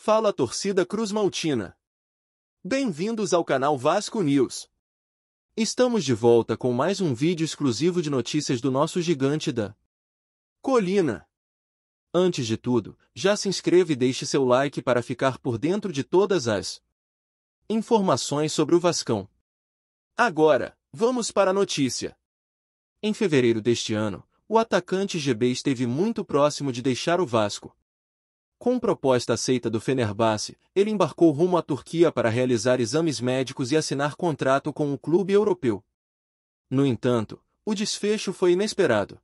Fala a torcida cruzmaltina. Bem-vindos ao canal Vasco News. Estamos de volta com mais um vídeo exclusivo de notícias do nosso gigante da colina. Antes de tudo, já se inscreva e deixe seu like para ficar por dentro de todas as informações sobre o Vascão. Agora, vamos para a notícia. Em fevereiro deste ano, o atacante GB esteve muito próximo de deixar o Vasco. Com proposta aceita do Fenerbahçe, ele embarcou rumo à Turquia para realizar exames médicos e assinar contrato com o clube europeu. No entanto, o desfecho foi inesperado.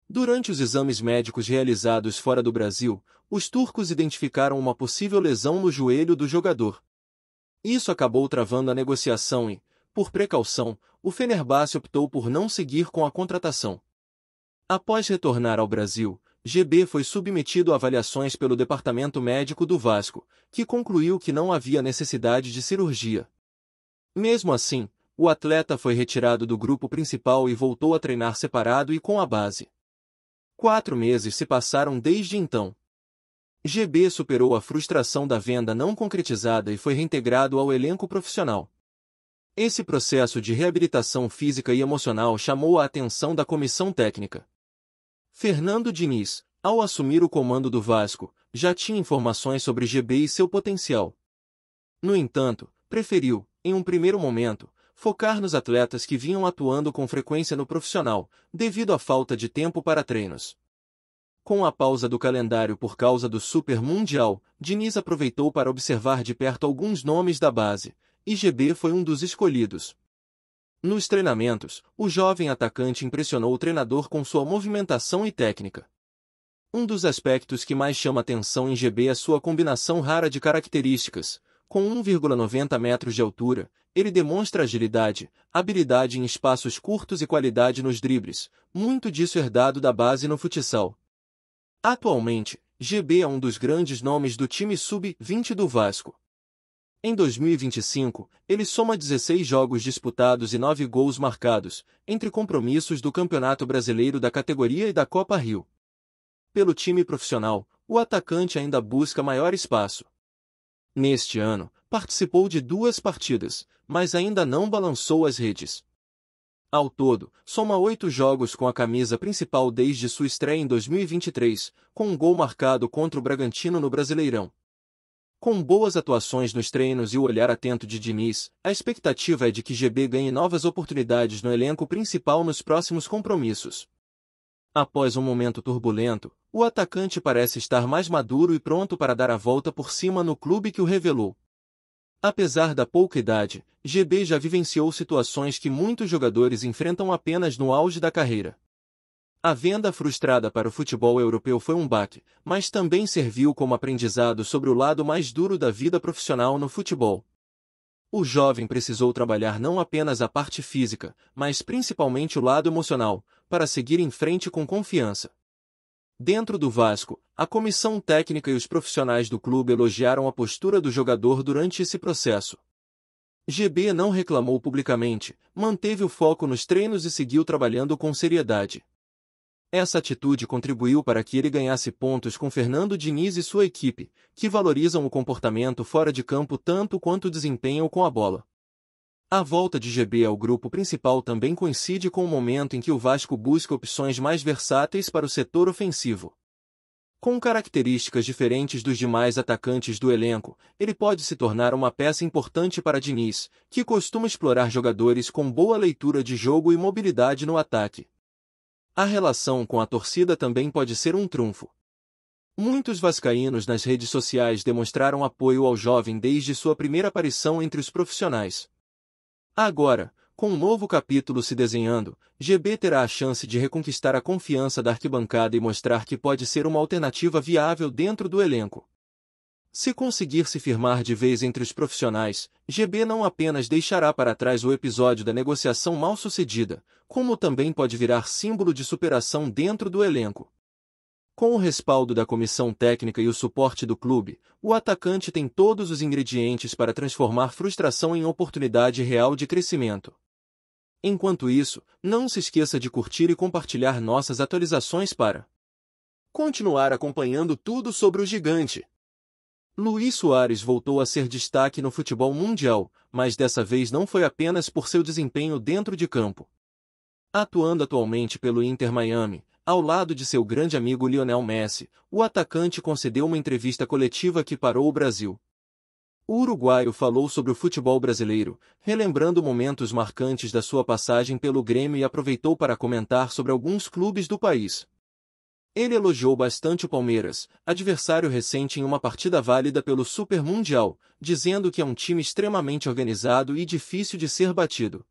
Durante os exames médicos realizados fora do Brasil, os turcos identificaram uma possível lesão no joelho do jogador. Isso acabou travando a negociação e, por precaução, o Fenerbahçe optou por não seguir com a contratação. Após retornar ao Brasil, GB foi submetido a avaliações pelo departamento médico do Vasco, que concluiu que não havia necessidade de cirurgia. Mesmo assim, o atleta foi retirado do grupo principal e voltou a treinar separado e com a base. 4 meses se passaram desde então. GB superou a frustração da venda não concretizada e foi reintegrado ao elenco profissional. Esse processo de reabilitação física e emocional chamou a atenção da comissão técnica. Fernando Diniz, ao assumir o comando do Vasco, já tinha informações sobre GB e seu potencial. No entanto, preferiu, em um primeiro momento, focar nos atletas que vinham atuando com frequência no profissional, devido à falta de tempo para treinos. Com a pausa do calendário por causa do Super Mundial, Diniz aproveitou para observar de perto alguns nomes da base, e GB foi um dos escolhidos. Nos treinamentos, o jovem atacante impressionou o treinador com sua movimentação e técnica. Um dos aspectos que mais chama atenção em GB é sua combinação rara de características. Com 1,90 metros de altura, ele demonstra agilidade, habilidade em espaços curtos e qualidade nos dribles, muito disso herdado da base no futsal. Atualmente, GB é um dos grandes nomes do time sub-20 do Vasco. Em 2025, ele soma 16 jogos disputados e 9 gols marcados, entre compromissos do Campeonato Brasileiro da categoria e da Copa Rio. Pelo time profissional, o atacante ainda busca maior espaço. Neste ano, participou de 2 partidas, mas ainda não balançou as redes. Ao todo, soma 8 jogos com a camisa principal desde sua estreia em 2023, com um gol marcado contra o Bragantino no Brasileirão. Com boas atuações nos treinos e o olhar atento de Diniz, a expectativa é de que GB ganhe novas oportunidades no elenco principal nos próximos compromissos. Após um momento turbulento, o atacante parece estar mais maduro e pronto para dar a volta por cima no clube que o revelou. Apesar da pouca idade, GB já vivenciou situações que muitos jogadores enfrentam apenas no auge da carreira. A venda frustrada para o futebol europeu foi um baque, mas também serviu como aprendizado sobre o lado mais duro da vida profissional no futebol. O jovem precisou trabalhar não apenas a parte física, mas principalmente o lado emocional, para seguir em frente com confiança. Dentro do Vasco, a comissão técnica e os profissionais do clube elogiaram a postura do jogador durante esse processo. GB não reclamou publicamente, manteve o foco nos treinos e seguiu trabalhando com seriedade. Essa atitude contribuiu para que ele ganhasse pontos com Fernando Diniz e sua equipe, que valorizam o comportamento fora de campo tanto quanto o desempenho com a bola. A volta de GB ao grupo principal também coincide com o momento em que o Vasco busca opções mais versáteis para o setor ofensivo. Com características diferentes dos demais atacantes do elenco, ele pode se tornar uma peça importante para Diniz, que costuma explorar jogadores com boa leitura de jogo e mobilidade no ataque. A relação com a torcida também pode ser um trunfo. Muitos vascaínos nas redes sociais demonstraram apoio ao jovem desde sua primeira aparição entre os profissionais. Agora, com um novo capítulo se desenhando, GB terá a chance de reconquistar a confiança da arquibancada e mostrar que pode ser uma alternativa viável dentro do elenco. Se conseguir se firmar de vez entre os profissionais, GB não apenas deixará para trás o episódio da negociação mal-sucedida, como também pode virar símbolo de superação dentro do elenco. Com o respaldo da comissão técnica e o suporte do clube, o atacante tem todos os ingredientes para transformar frustração em oportunidade real de crescimento. Enquanto isso, não se esqueça de curtir e compartilhar nossas atualizações para continuar acompanhando tudo sobre o gigante. Luís Soares voltou a ser destaque no futebol mundial, mas dessa vez não foi apenas por seu desempenho dentro de campo. Atuando atualmente pelo Inter Miami, ao lado de seu grande amigo Lionel Messi, o atacante concedeu uma entrevista coletiva que parou o Brasil. O uruguaio falou sobre o futebol brasileiro, relembrando momentos marcantes da sua passagem pelo Grêmio e aproveitou para comentar sobre alguns clubes do país. Ele elogiou bastante o Palmeiras, adversário recente em uma partida válida pelo Super Mundial, dizendo que é um time extremamente organizado e difícil de ser batido.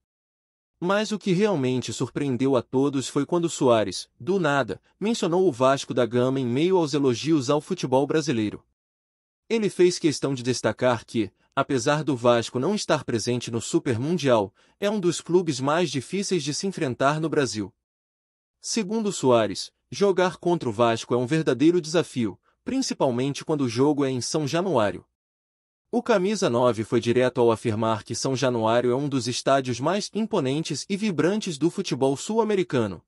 Mas o que realmente surpreendeu a todos foi quando Soares, do nada, mencionou o Vasco da Gama em meio aos elogios ao futebol brasileiro. Ele fez questão de destacar que, apesar do Vasco não estar presente no Super Mundial, é um dos clubes mais difíceis de se enfrentar no Brasil. Segundo Soares, jogar contra o Vasco é um verdadeiro desafio, principalmente quando o jogo é em São Januário. O camisa 9 foi direto ao afirmar que São Januário é um dos estádios mais imponentes e vibrantes do futebol sul-americano.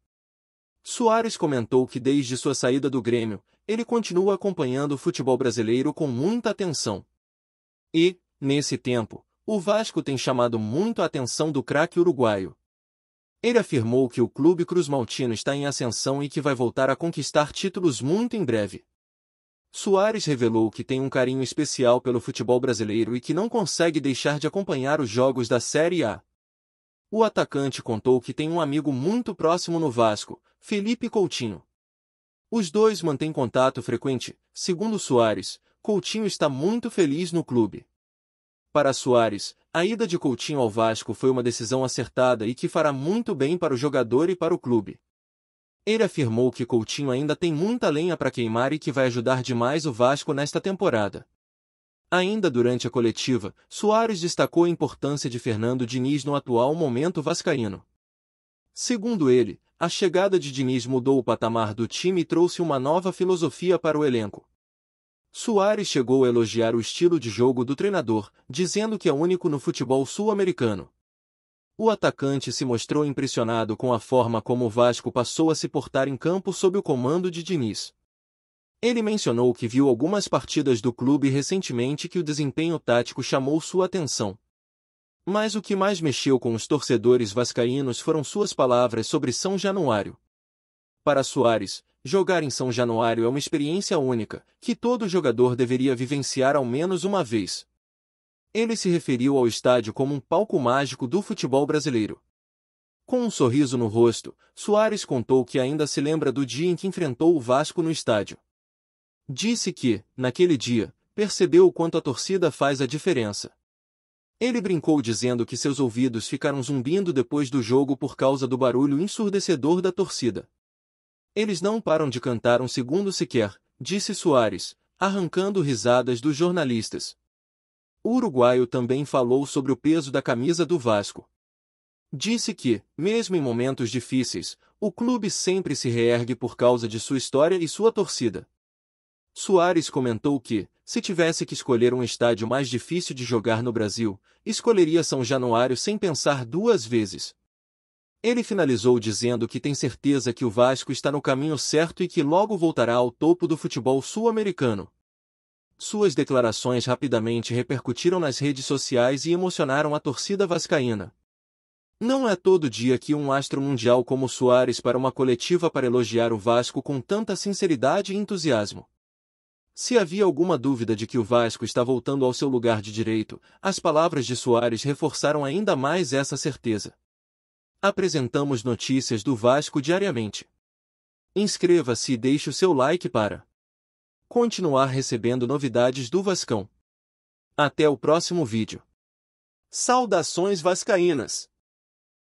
Soares comentou que desde sua saída do Grêmio, ele continua acompanhando o futebol brasileiro com muita atenção. E, nesse tempo, o Vasco tem chamado muito a atenção do craque uruguaio. Ele afirmou que o clube cruzmaltino está em ascensão e que vai voltar a conquistar títulos muito em breve. Soares revelou que tem um carinho especial pelo futebol brasileiro e que não consegue deixar de acompanhar os jogos da Série A. O atacante contou que tem um amigo muito próximo no Vasco, Felipe Coutinho. Os dois mantêm contato frequente. Segundo Soares, Coutinho está muito feliz no clube. Para Soares, a ida de Coutinho ao Vasco foi uma decisão acertada e que fará muito bem para o jogador e para o clube. Ele afirmou que Coutinho ainda tem muita lenha para queimar e que vai ajudar demais o Vasco nesta temporada. Ainda durante a coletiva, Soares destacou a importância de Fernando Diniz no atual momento vascaíno. Segundo ele, a chegada de Diniz mudou o patamar do time e trouxe uma nova filosofia para o elenco. Soares chegou a elogiar o estilo de jogo do treinador, dizendo que é único no futebol sul-americano. O atacante se mostrou impressionado com a forma como o Vasco passou a se portar em campo sob o comando de Diniz. Ele mencionou que viu algumas partidas do clube recentemente que o desempenho tático chamou sua atenção. Mas o que mais mexeu com os torcedores vascaínos foram suas palavras sobre São Januário. Para Soares, jogar em São Januário é uma experiência única, que todo jogador deveria vivenciar ao menos uma vez. Ele se referiu ao estádio como um palco mágico do futebol brasileiro. Com um sorriso no rosto, Soares contou que ainda se lembra do dia em que enfrentou o Vasco no estádio. Disse que, naquele dia, percebeu o quanto a torcida faz a diferença. Ele brincou dizendo que seus ouvidos ficaram zumbindo depois do jogo por causa do barulho ensurdecedor da torcida. Eles não param de cantar um segundo sequer, disse Soares, arrancando risadas dos jornalistas. O uruguaio também falou sobre o peso da camisa do Vasco. Disse que, mesmo em momentos difíceis, o clube sempre se reergue por causa de sua história e sua torcida. Soares comentou que, se tivesse que escolher um estádio mais difícil de jogar no Brasil, escolheria São Januário sem pensar duas vezes. Ele finalizou dizendo que tem certeza que o Vasco está no caminho certo e que logo voltará ao topo do futebol sul-americano. Suas declarações rapidamente repercutiram nas redes sociais e emocionaram a torcida vascaína. Não é todo dia que um astro mundial como Soares para uma coletiva para elogiar o Vasco com tanta sinceridade e entusiasmo. Se havia alguma dúvida de que o Vasco está voltando ao seu lugar de direito, as palavras de Soares reforçaram ainda mais essa certeza. Apresentamos notícias do Vasco diariamente. Inscreva-se e deixe o seu like para continuar recebendo novidades do Vascão. Até o próximo vídeo. Saudações vascaínas!